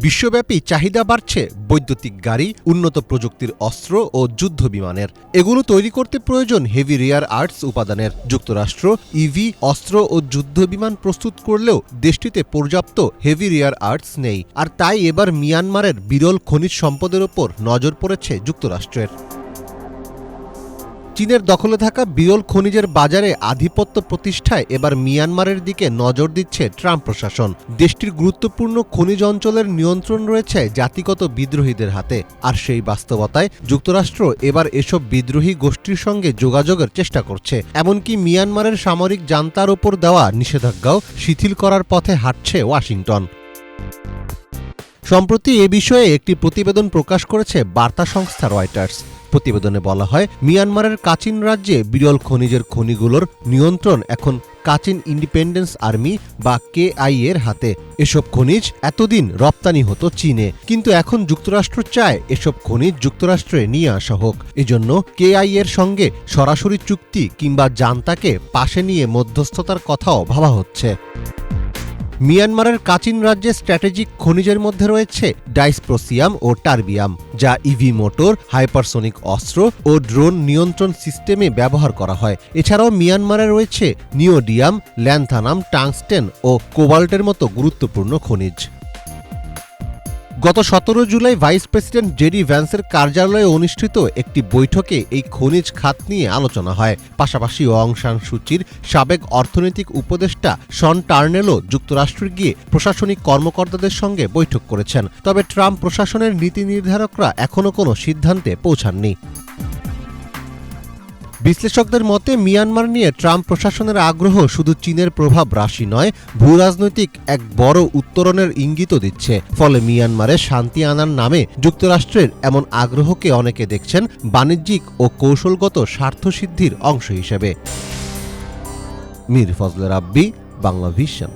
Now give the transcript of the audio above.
বিশ্বব্যাপী চাহিদা বাড়ছে বৈদ্যুতিক গাড়ি, উন্নত প্রযুক্তির অস্ত্র ও যুদ্ধ বিমানের। এগুলো তৈরি করতে প্রয়োজন হেভি রেয়ার আর্থস উপাদানের। যুক্তরাষ্ট্র ইভি, অস্ত্র ও যুদ্ধ বিমান প্রস্তুত করলেও দেশটিতে পর্যাপ্ত হেভি রেয়ার আর্থস নেই। আর তাই এবার মিয়ানমারের বিরল খনিজ সম্পদের ওপর নজর পড়েছে যুক্তরাষ্ট্রের। চীনের দখলে থাকা বিরল খনিজের বাজারে আধিপত্য প্রতিষ্ঠায় এবার মিয়ানমারের দিকে নজর দিচ্ছে ট্রাম্প প্রশাসন। দেশটির গুরুত্বপূর্ণ খনিজ অঞ্চলের নিয়ন্ত্রণ রয়েছে জাতিগত বিদ্রোহীদের হাতে। আর সেই বাস্তবতায় যুক্তরাষ্ট্র এবার এসব বিদ্রোহী গোষ্ঠীর সঙ্গে যোগাযোগের চেষ্টা করছে। এমনকি মিয়ানমারের সামরিক জান্তার ওপর দেওয়া নিষেধাজ্ঞাও শিথিল করার পথে হাঁটছে ওয়াশিংটন। সম্প্রতি এ বিষয়ে একটি প্রতিবেদন প্রকাশ করেছে বার্তা সংস্থা রয়টার্স। প্রতিবেদনে বলা হয়, মিয়ানমারের কাচিন রাজ্যে বিরল খনিজের খনিগুলোর নিয়ন্ত্রণ এখন কাচিন ইন্ডিপেন্ডেন্স আর্মি বা KIA এর হাতে। এসব খনিজ এতদিন রপ্তানি হতো চীনে, কিন্তু এখন যুক্তরাষ্ট্র চায় এসব খনিজ যুক্তরাষ্ট্রে নিয়ে আসা হোক। এজন্য KIA এর সঙ্গে সরাসরি চুক্তি কিংবা জান্তাকে পাশে নিয়ে মধ্যস্থতার কথাও ভাবা হচ্ছে। মিয়ানমারের কাচিন রাজ্যে স্ট্র্যাটেজিক খনিজের মধ্যে রয়েছে ডাইসপ্রোসিয়াম ও টারবিয়াম, যা ইভি মোটর, হাইপারসোনিক অস্ত্র ও ড্রোন নিয়ন্ত্রণ সিস্টেমে ব্যবহার করা হয়। এছাড়াও মিয়ানমারে রয়েছে নিওডিয়াম, ল্যান্থানাম, টাংস্টেন ও কোবাল্টের মতো গুরুত্বপূর্ণ খনিজ। গত 17 জুলাই ভাইস প্রেসিডেন্ট জেডি ভ্যান্সের কার্যালয়ে অনুষ্ঠিত একটি বৈঠকে এই খনিজ খাত নিয়ে আলোচনা হয়। পাশাপাশি অং সান সুচির সাবেক অর্থনৈতিক উপদেষ্টা শন টার্নেলও যুক্তরাষ্ট্রে গিয়ে প্রশাসনিক কর্মকর্তাদের সঙ্গে বৈঠক করেছেন। তবে ট্রাম্প প্রশাসনের নীতি নির্ধারকরা এখনও কোনো সিদ্ধান্তে পৌঁছাননি। বিশ্লেষকদের মতে মিয়ানমার নিয়ে ট্রাম্প প্রশাসনের আগ্রহ শুধু চীনের প্রভাব রাশি নয়, ভূরাজনৈতিক এক বড় উত্তরণের ইঙ্গিতও দিচ্ছে। ফলে মিয়ানমারে শান্তি আনার নামে যুক্তরাষ্ট্রের এমন আগ্রহকে অনেকে দেখছেন বাণিজ্যিক ও কৌশলগত স্বার্থসিদ্ধির অংশ হিসেবে। মীর ফজলে রাব্বি, বাংলা ভিশন।